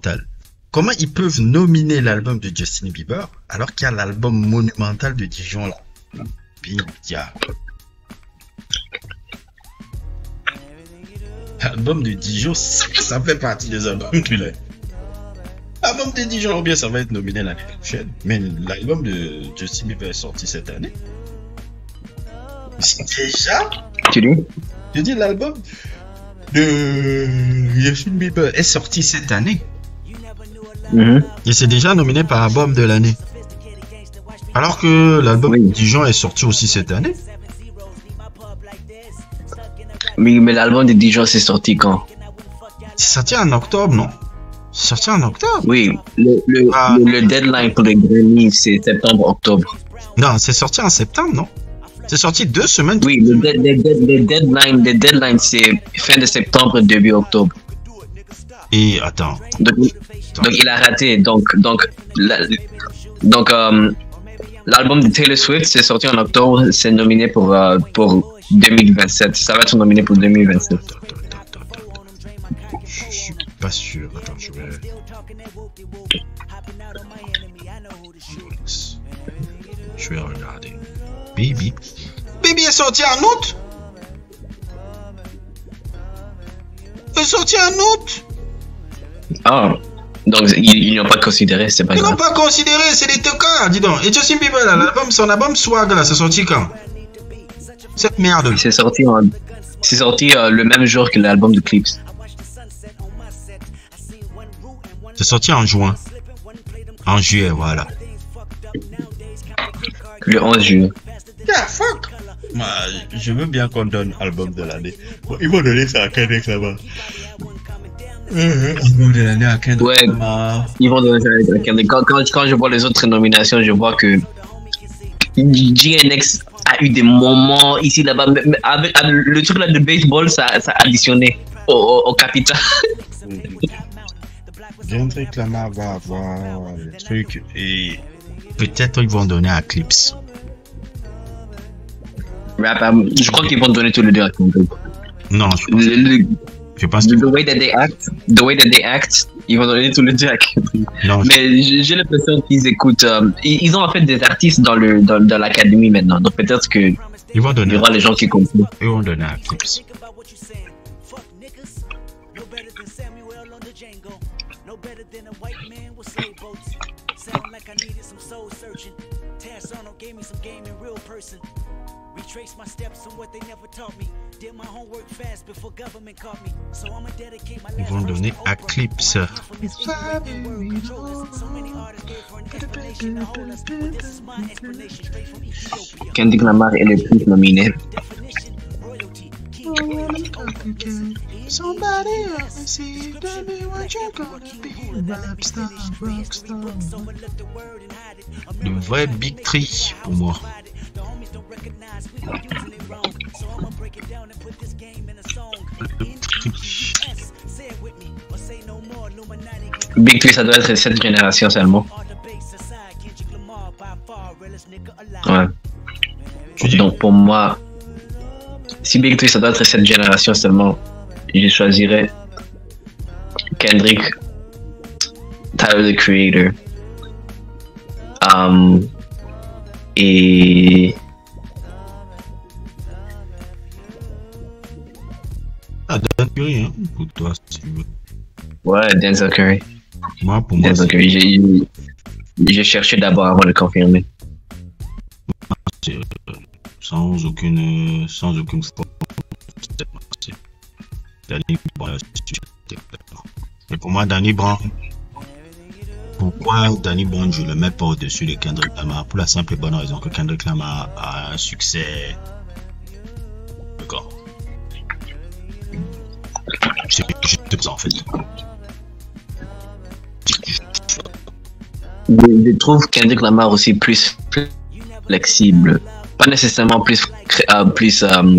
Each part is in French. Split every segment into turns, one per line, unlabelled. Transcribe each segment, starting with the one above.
monumental. Comment ils peuvent nominer l'album de Justin Bieber alors qu'il y a l'album monumental de Dijon là? Bidia. L'album de Dijon, ça fait partie des albums de l'année. L'album de Dijon, ou bien ça va être nominé l'année prochaine. Mais l'album de Justin Bieber est sorti cette année. C'est déjà. Je dis l'album de Justin Bieber est sorti cette année. Et c'est déjà nominé par album de l'année. Alors que l'album de Dijon est sorti aussi cette année.
Mais l'album de Dijon c'est sorti quand?
C'est sorti en octobre, non? C'est sorti en octobre?
Oui, le deadline pour les Grammy c'est septembre-octobre.
Non, c'est sorti en septembre, non? C'est sorti 2 semaines.
Oui, le deadline c'est fin de septembre, début octobre.
Et attends.
Donc il a raté. Donc l'album de Taylor Swift c'est sorti en octobre, c'est nominé pour 2027. Ça va être nominé pour 2027.
Je suis pas sûr. Attends, je vais regarder. Baby est sorti en août. Est sorti en août.
Ah, donc ils n'ont pas considéré, c'est pas grave.
Ils n'ont pas considéré, c'est des tocards, dis donc. Et Justin Bieber, là, son album Swag, là, c'est sorti quand? Cette merde.
C'est sorti le même jour que l'album de Clips.
C'est sorti en juin. En juillet, voilà.
Le 11 juillet.
Yeah, fuck. Je veux bien qu'on donne album de l'année. Bon, ils vont donner ça à Kendrick Lamar. Album de l'année à Kendrick Lamar.
Ils vont donner ça à Kendrick. Quand je vois les autres nominations, je vois que GNX a eu des moments ici là-bas. Avec le truc là de baseball, ça a additionné au capital.
Kendrick Lamar va avoir le truc et peut-être ils vont donner à Clips.
Je crois qu'ils vont donner tous les deux à Kendrick.
Non, je pense que
the way that they act, ils vont donner tous les deux à Kendrick. Mais j'ai l'impression qu'ils écoutent. Ils ont en fait des artistes dans l'académie maintenant, donc peut-être que il y aura les gens qui comprennent.
Ils vont donner à Clips.
Retrace my steps on what they never taught me. Did my homework fast before government caught me. So I'ma dedicate my life.
Ils vont donner à Clips.
Kendrick Lamar est le plus nominé.
Le vrai Big Tree pour moi.
Big Tree, ça doit être cette génération seulement. Ouais. Donc pour moi, si Big Tree, ça doit être cette génération seulement, je choisirais Kendrick, Tyler the Creator, et
Denzel Curry, hein, pour toi, si tu veux.
Ouais, Denzel Curry.
Moi, pour moi,
Denzel Curry. J'ai cherché d'abord avant de confirmer.
Sans aucune faute. Danny Brown. Et pour moi, Danny Brown. Pourquoi Danny Brown, je le mets pas au-dessus de Kendrick Lamar? Pour la simple et bonne raison que Kendrick Lamar a un succès. D'accord. C'est juste ça en fait.
Je trouve Kendrick Lamar aussi plus flexible. Pas nécessairement plus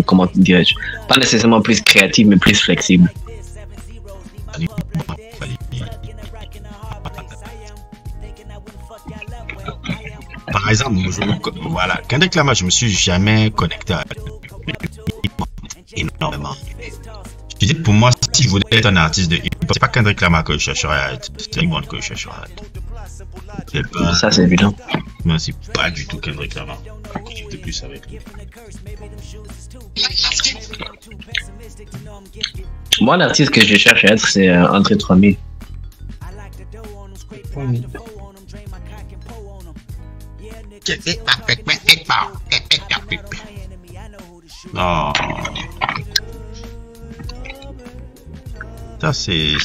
comment dirais-je? Pas nécessairement plus créatif, mais plus flexible.
Par exemple, voilà, Kendrick Lamar, je me suis jamais connecté à énormément. Je dis pour moi, si je voulais être un artiste de hip C'est pas Kendrick Lamar que je chercherais à être, c'est James Bond que je chercherais à être. Pas...
Ça, c'est évident.
Moi, c'est pas du tout Kendrick Lamar. J'étais plus avec lui.
Moi, l'artiste que je cherche à être, c'est André 3000.
Non. Ça, c'est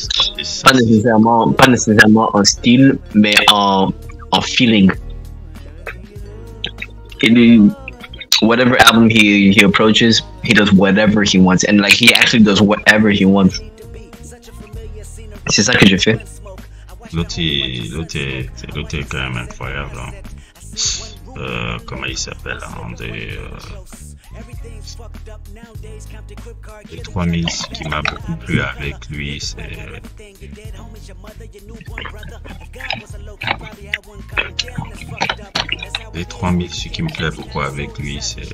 pas nécessairement en style, mais en feeling. Whatever album he approaches, he does whatever he wants, and like he actually does whatever he wants. C'est ça que je fais.
L'autre est quand même incroyable. Hein. Comment il s'appelle hein, les 3000, ce qui m'a beaucoup plu avec lui, c'est... Les 3000, ce qui me plaît beaucoup avec lui, c'est...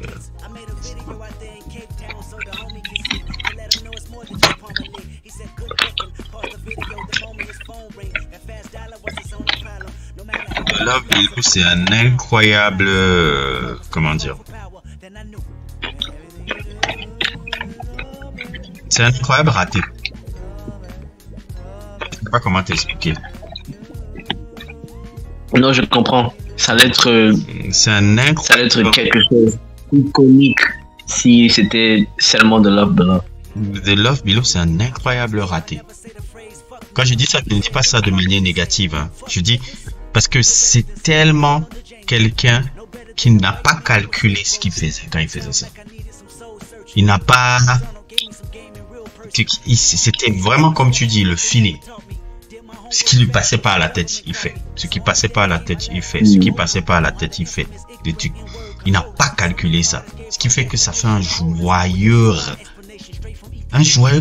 Love Below, c'est un incroyable... comment dire? C'est un incroyable raté. Je sais pas comment t'expliquer.
Non, je comprends. Ça allait être...
c'est un incroyable...
Ça allait être quelque chose d'iconique si c'était seulement de Love Below.
The Love Below, c'est un incroyable raté. Quand je dis ça, je ne dis pas ça de manière négative. Hein. Je dis parce que c'est tellement quelqu'un qui n'a pas calculé ce qu'il faisait quand il faisait ça. Il n'a pas... C'était vraiment comme tu dis, le feeling. Ce qui lui passait pas à la tête, il fait. Ce qui passait pas à la tête, il fait. Ce qui passait pas à la tête, il fait. Il n'a pas calculé ça. Ce qui fait que ça fait un joyeux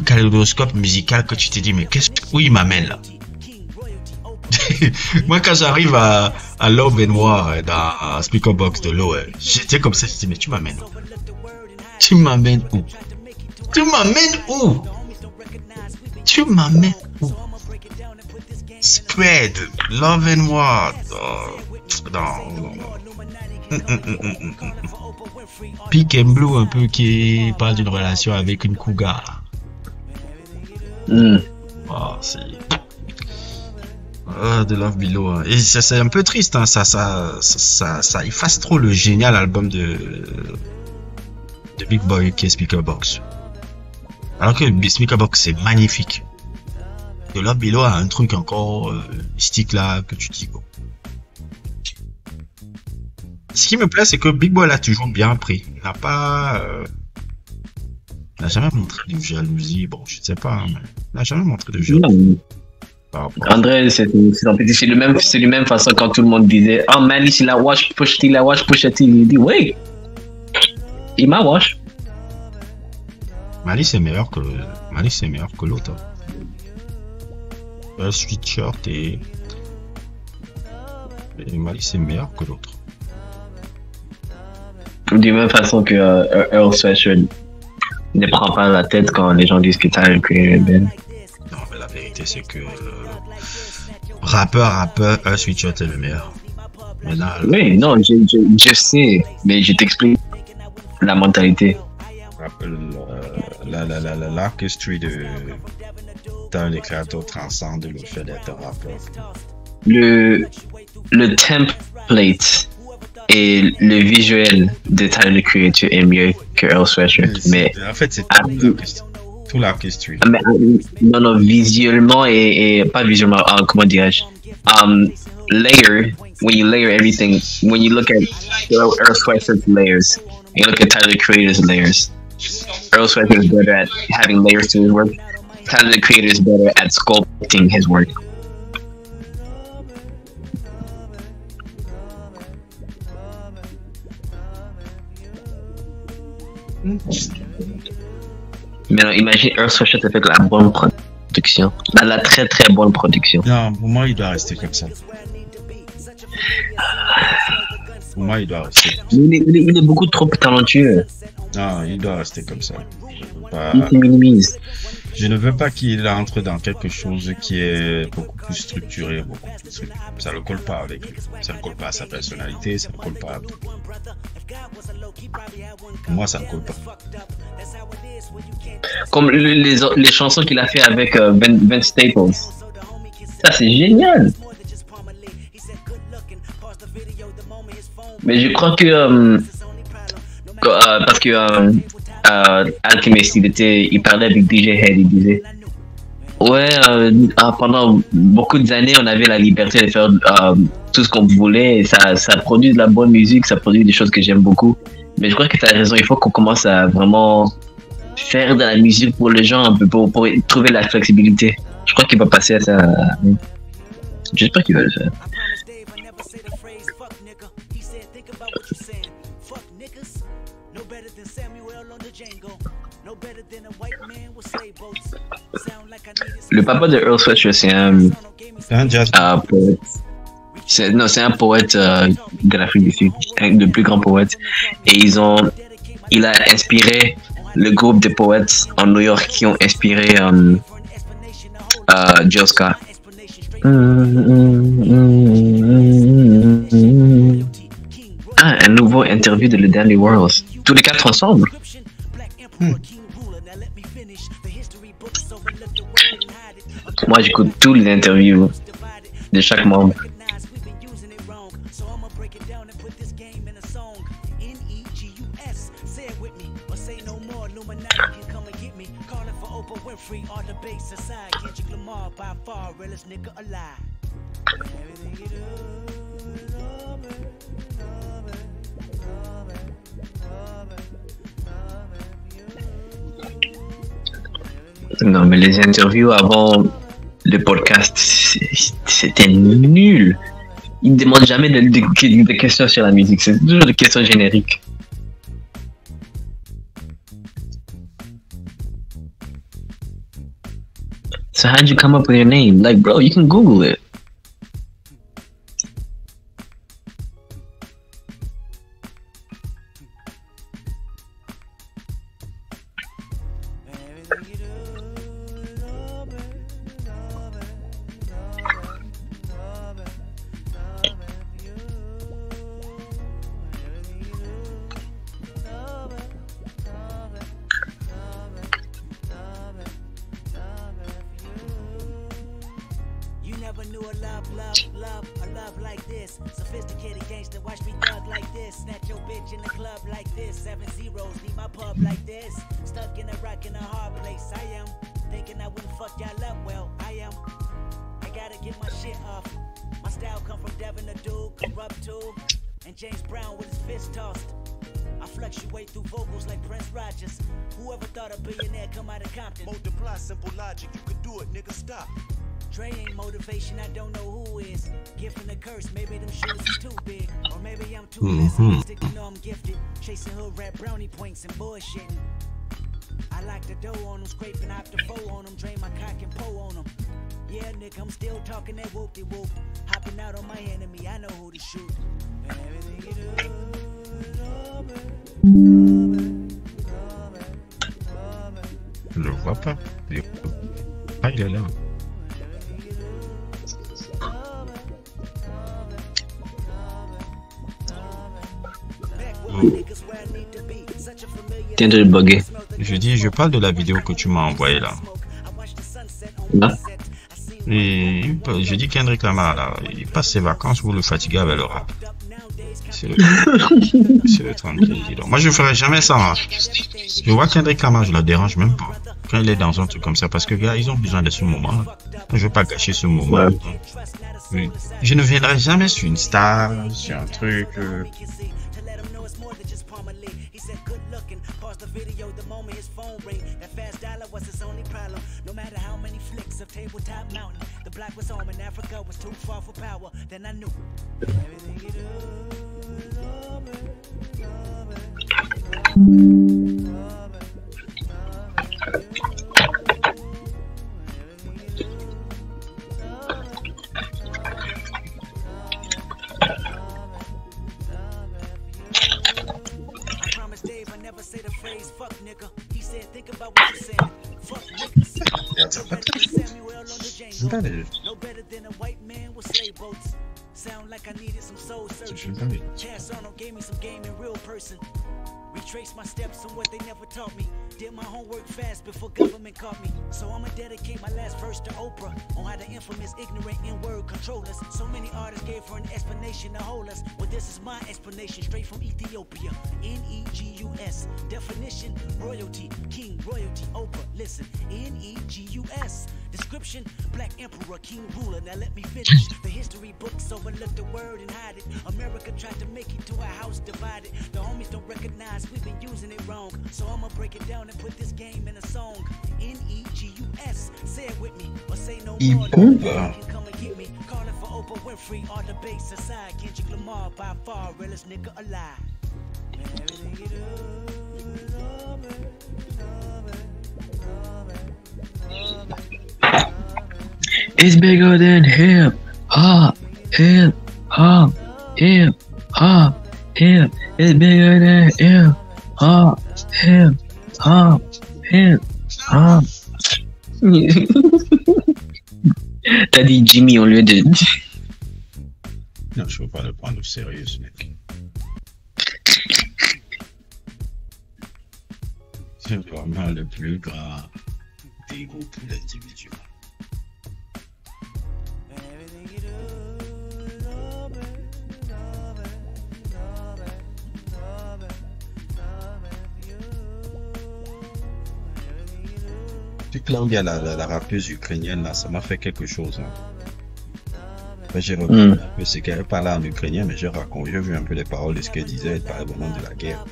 kaléidoscope musical que tu te dis, mais où il m'amène là? Moi, quand j'arrive à Love and War dans Speaker Box de l'eau, j'étais comme ça, je dis, mais tu m'amènes où? Tu m'amènes où? Tu m'amènes où? Tu m'amènes où? Spread, Love and War. Pink and Blue, un peu qui parle d'une relation avec une cougar. Oh, c'est... de Love Below. Hein. Et c'est un peu triste, hein. Ça efface trop le génial album de Big Boy qui est Speaker Box. Alors que Speaker Box c'est magnifique. De Love Below a un truc encore mystique là que tu dis bon. Ce qui me plaît, c'est que Big Boy l'a toujours bien pris. Il n'a pas... il n'a jamais montré de jalousie. Bon, je ne sais pas, mais il n'a jamais montré de jalousie.
André, c'est la même façon quand tout le monde disait « Oh, Malice, il a wash, Pusha T. » Il dit « Oui, il m'a wash. »
Malice est meilleur que l'autre. Sweatshirt et Malice est meilleur que l'autre.
De même façon que Earl Sweatshirt ne prend pas la tête quand les gens disent que Tyler Creator est belle.
Non, mais la vérité c'est que rappeur, Earl Sweatshirt est le meilleur. Maintenant,
oui, non, je sais, mais je t'explique la mentalité.
L'artistry de Tyler Creator transcende le fait d'être rappeur.
Le template et le visuel de Tyler Creator est mieux que Earl Sweatshirt. Mais
en fait, c'est tout l'artistry.
Non, visuellement et pas visuellement, comment dirais-je? Layer, when you layer everything, when you look at Earl Sweatshirt's layers, and you look at Tyler Creator's layers, Earl Sweatshirt is better at having layers to his work. Tyler Creator is better at sculpting his work. Mais non, imagine Earl Sweatshirt avec la bonne production. La très très bonne production.
Non, pour moi, il doit rester comme ça. Pour moi, il doit rester comme ça.
Il est beaucoup trop talentueux.
Non, il doit rester comme ça.
Il se minimise.
Je ne veux pas qu'il entre dans quelque chose qui est beaucoup plus structuré, beaucoup plus truc. Ça ne colle pas avec lui. Ça ne colle pas à sa personnalité, ça ne colle pas à tout. Moi, ça ne colle pas.
Comme les chansons qu'il a fait avec Ben Staples. Ça, c'est génial. Mais je crois que parce que Alchemist, il parlait avec DJ Head, il disait ouais, pendant beaucoup d'années, on avait la liberté de faire tout ce qu'on voulait. Et ça produit de la bonne musique, ça produit des choses que j'aime beaucoup. Mais je crois que tu as raison, il faut qu'on commence à vraiment faire de la musique pour les gens, un peu pour trouver la flexibilité. Je crois qu'il va passer à ça. J'espère qu'il va le faire. Le papa de Earl Sweatshirt, c'est un poète. C'est un poète de l'Afrique du Sud, un des plus grands poètes. Et il a inspiré le groupe de poètes en New York qui ont inspiré Jill Scott. Un nouveau interview de le Dandy World. Tous les quatre ensemble. Moi, j'écoute tous les interviews de chaque membre. Non, mais les interviews avant le podcast, c'était nul. Ils ne demandent jamais de questions sur la musique, c'est toujours des questions génériques. So how'd you come up with your name? Like, bro, you can Google it.
Je le vois pas. Ah, il est là.
T'es de bugger.
Je dis, je parle de la vidéo que tu m'as envoyée là.
Là?
Et je dis Kendrick Lamar là, il passe ses vacances pour le fatiguer avec le rap. C'est le tranquille. Moi je ferais jamais ça. Hein. Je vois Kendrick Lamar, je le dérange même pas. Quand il est dans un truc comme ça, parce que gars, ils ont besoin de ce moment. Je veux pas gâcher ce moment. Ouais. Je ne viendrai jamais sur une star, sur un truc.
No better than a white man with slave boats. Sound like I needed some soul searching. Chaz Arnold gave me some game in real person. Retrace my steps on what they never taught me. Did my homework fast before government caught me. So I'ma dedicate my last verse to Oprah on how the infamous ignorant N-word control us. So many artists gave her an explanation to hold us. Well, this is my explanation straight from Ethiopia. N-E-G-U-S. Definition, royalty, king, royalty, Oprah. Listen, N-E-G-U-S. Description, black emperor, king, ruler. Now let me finish. The history books overlook the word and hide it. America tried to make it to a house divided. The homies don't recognize we've been using it wrong. So I'ma break it down and put this game in a song. N-E-G-U-S. Say it with me or say no more. Come and get me. Calling for Oprah Winfrey. All debates aside. Kendrick Lamar by far realest nigga alive. And everything you do is over.
It's bigger than hip hop, hip hop, hip hop, hip. It's bigger than hip hop, hip hop, hip hop. T'as dit Jimmy au lieu de.
Non, je veux pas le prendre au sérieux, ce mec. C'est vraiment le plus grand dégoût pour l'individu. Là où il y a la rappeuse ukrainienne, là, ça m'a fait quelque chose. Hein. J'ai repris un peu ce qu'elle parlait en ukrainien, mais j'ai vu un peu les paroles de ce qu'elle disait, elle parlait vraiment de la guerre.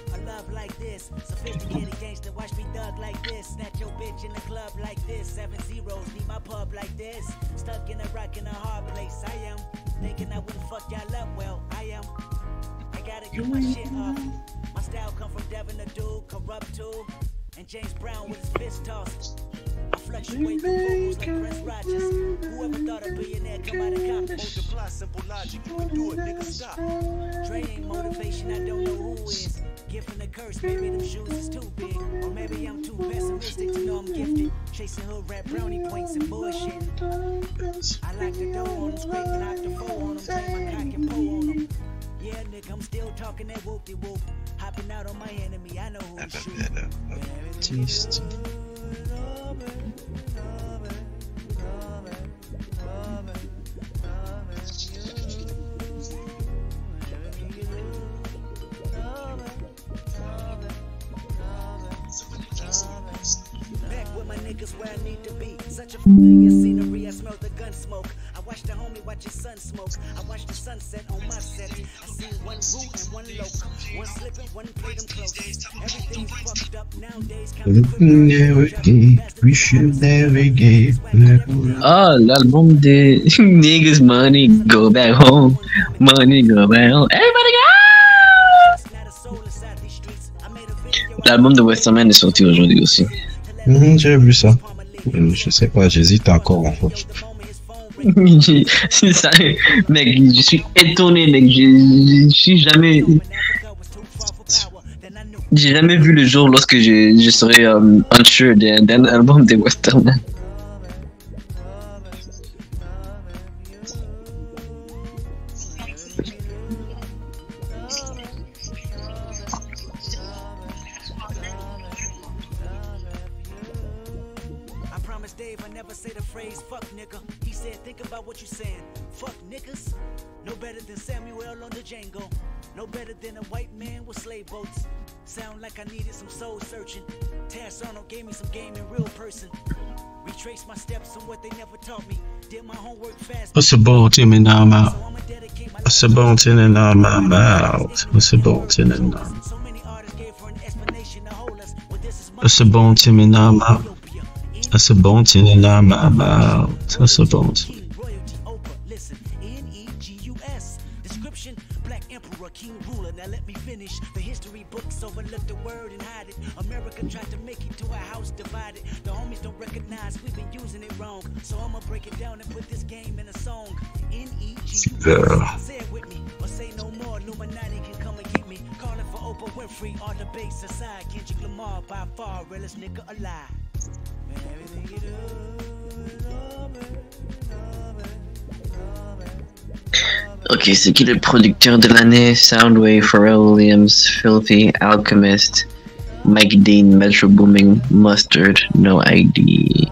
And James Brown with his fist tossed. I fluctuate the vocals like Prince Rogers. Whoever thought a billionaire come out of Compton? Multiply simple logic, you can do it, nigga, stop. Dre ain't motivation, I don't know who is. Gift and a curse, maybe them shoes is too big. Or maybe I'm too pessimistic to know I'm gifted. Chasing hood rap brownie points and bullshit. I like the dough on them, scraping out the foe on them, turn my cock and pull on them. Yeah, nigga, I'm still talking that whoop-de-whoop. Hopping out on my enemy, I know who's shooting. Back with my niggas where I need to be. Such a familiar scenery, I smell the gun smoke. I watch the homie watch his son smoke. I watch the sunset on my set. I see one root and one loc. One slipping, one play them close. Everything's fucked up nowadays.
We should never give.
Ah, l'album de Niggas Money Go Back Home. Money Go Back Home. Everybody go! L'album de Westerman est sorti aujourd'hui aussi.
J'ai vu ça. Je sais pas, j'hésite encore en fait.
C'est ça, mec, je suis étonné, mec, j'ai jamais vu le jour lorsque je serais unsure d'un album de Westerman.
What you saying? Fuck niggas. No better than Samuel on the Django. No better than a white man with slave boats. Sound like I needed some soul searching. Chaz Arnold gave me some game in real person. Retrace my steps on what they never taught me. Did my homework fast.
What's the ball, Timmy? Now I'm out. What's the ball, Timmy? Now I'm out. What's the ball, Timmy? Now? What's the ball, Timmy? Now I'm out. That's a bon Timmy. Now I'm out. That's a bon Timmy.
Now let me finish. The history books overlook the word and hide it. America tried to make it to a house divided. The homies don't recognize we've been using it wrong. So I'ma break it down and put this game in a song. N-E-G-U-S. Say it with me or say no more. Illuminati can come and get me. Calling for Oprah Winfrey. All debates aside. Kendrick Lamar by far realest nigga alive. Man, everything you do.
Ok, c'est qui le producteur de l'année? Soundwave, Pharrell Williams, Filthy, Alchemist, Mike Dean, Metro Booming, Mustard, No ID.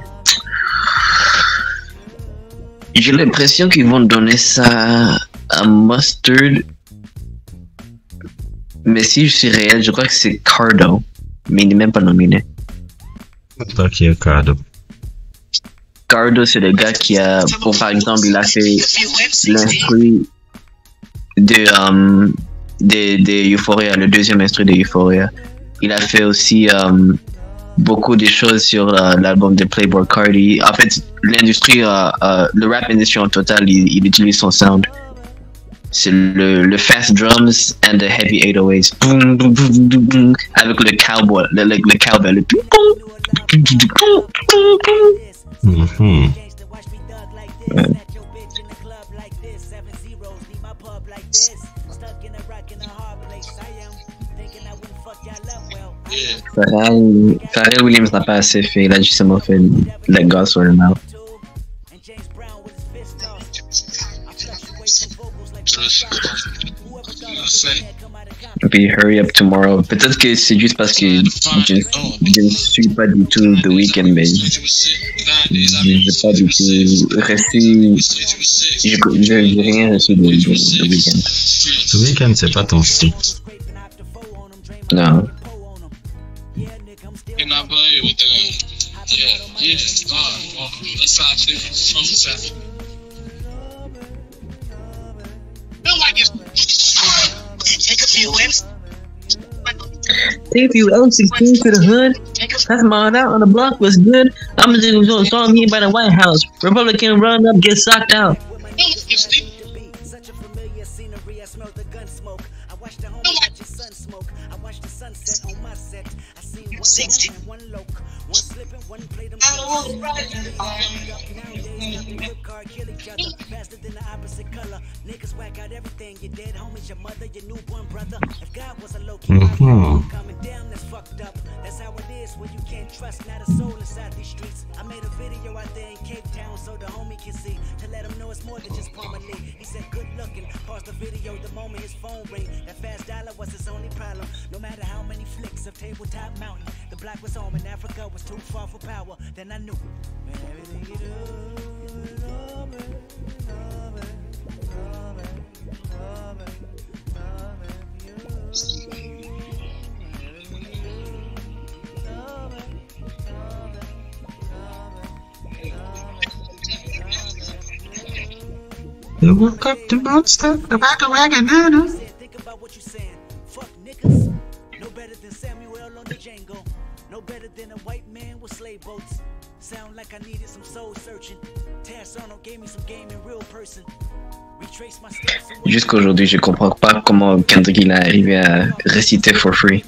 J'ai l'impression qu'ils vont donner ça à Mustard. Mais si je suis réel, je crois que c'est Cardo. Mais il n'est même pas nominé.
C'est qui est Cardo?
Cardo, c'est le gars qui a, pour par exemple, il a fait l'instru de Euphoria, le deuxième instru de Euphoria. Il a fait aussi beaucoup de choses sur l'album de Playboi Carti. En fait, l'industrie, le rap industry en total, il utilise son sound. C'est le fast drums and the heavy 808s. Boom, boom, boom, boom, boom, avec le cowboy, le cowbell. Le Pharrell Williams n'a pas assez fait, il a justement fait Let God Sort Him Out. Et puis Hurry Up Tomorrow. Peut-être que c'est juste parce que je ne suis pas du tout The Weeknd, mais je n'ai pas du tout reçu. Je n'ai rien reçu de The Weeknd.
The Weeknd, c'est pas ton style.
Non. Take a few L16 to the hood. That's mine out on the block was good. I'm just going to saw me by the White House. Republican run up, get socked out.
Such a familiar scenery, I smell the gun smoke. I watch the home watch your son smoke. I watch the sunset on my set. I seen one 60 and one loc. One slipping, one play them. Car kill each other faster than the opposite color. Niggas whack out everything. Your dead homies, your mother, your newborn brother. If God was a low-key coming down, that's fucked up. That's how it is when you can't trust not a soul inside these streets. I made a video out there in Cape Town so the homie can see. To let him know it's more than just Palmer Lee. He said good looking. Pause the video the moment his phone ring. That fast dollar was his only problem. No matter how many flicks of Tabletop Mountain, the black was home and Africa was too far for power. Then I knew, man, everything you do, love it, love it, love it, love it, love it, you.
You woke up the monster, the back of wagon,
Think about what you're saying. Fuck niggas. No better than Samuel on the Django. No better than a white man with slave boats. Sound like I needed some soul searching. Tass Arnold gave me some game in real person. Retrace my steps.
Jusqu'aujourd'hui, je comprends pas comment Kendrick il est arrivé à réciter For Free.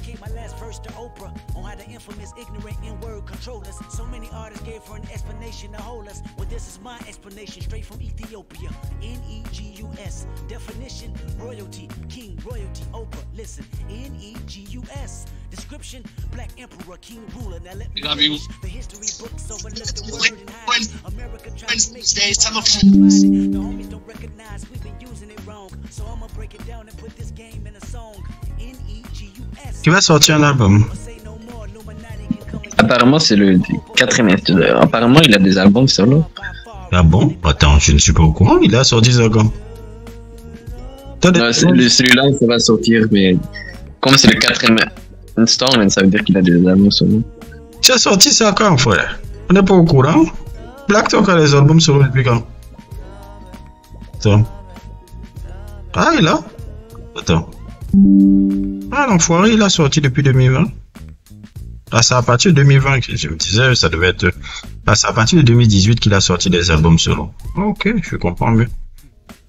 So many artists gave her an explanation to hold us. Well, this is my explanation straight from Ethiopia. N-E-G-U-S. Definition, royalty, king, royalty, Oprah. Listen, N-E-G-U-S. Description, black emperor, king, ruler. Now let me finish. The history books overlook the word and hide. America tries to make the homies don't recognize we've been using it wrong. So I'ma break it down and put this game in a song. N-E-G-U-S.
Qui va sortir un album?
Apparemment, c'est le quatrième instru. Apparemment, il a des albums solo.
Ah bon? Attends, je ne suis pas au courant. Il a sorti des albums.
Non, celui-là, ça va sortir, mais comme c'est le quatrième installment, ça veut dire qu'il a des albums solo.
C'est sorti ça quand, frère? On n'est pas au courant. Black Talk a les albums solo depuis quand? Attends. Ah, il a? Attends. Ah, l'enfoiré, il a sorti depuis 2020. Ah, c'est à partir de 2020 que je me disais, ça devait être. Ah, c'est à partir de 2018 qu'il a sorti des albums solo. Ok, je comprends mieux.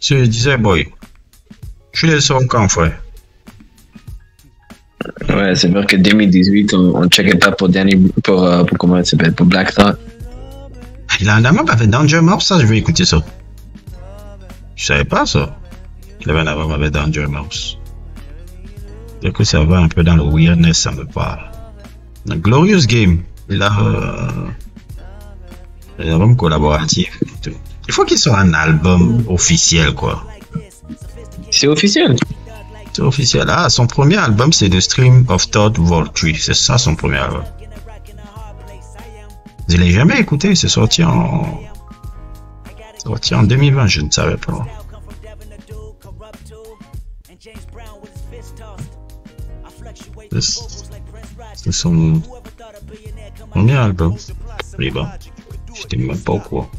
Je disais, boy, je suis les sons quand, frère?
Ouais, c'est vrai que 2018, on checkait pas pour Danny, pour comment il s'appelle, pour Black Thought.
Il a un album avec Danger Mouse, ça, je vais écouter ça. Je savais pas ça. Il avait un album avec Danger Mouse. Du coup, ça va un peu dans le weirdness, ça me parle. Glorious Game, il a Un album collaboratif. Il faut qu'il soit un album officiel, quoi.
C'est officiel.
C'est officiel. Ah, son premier album, c'est The Stream of Thought Vol. 3. C'est ça, son premier album. Je l'ai jamais écouté. C'est sorti en 2020. Je ne savais pas. C'est son premier album. Mais bon, j'étais même pas au courant.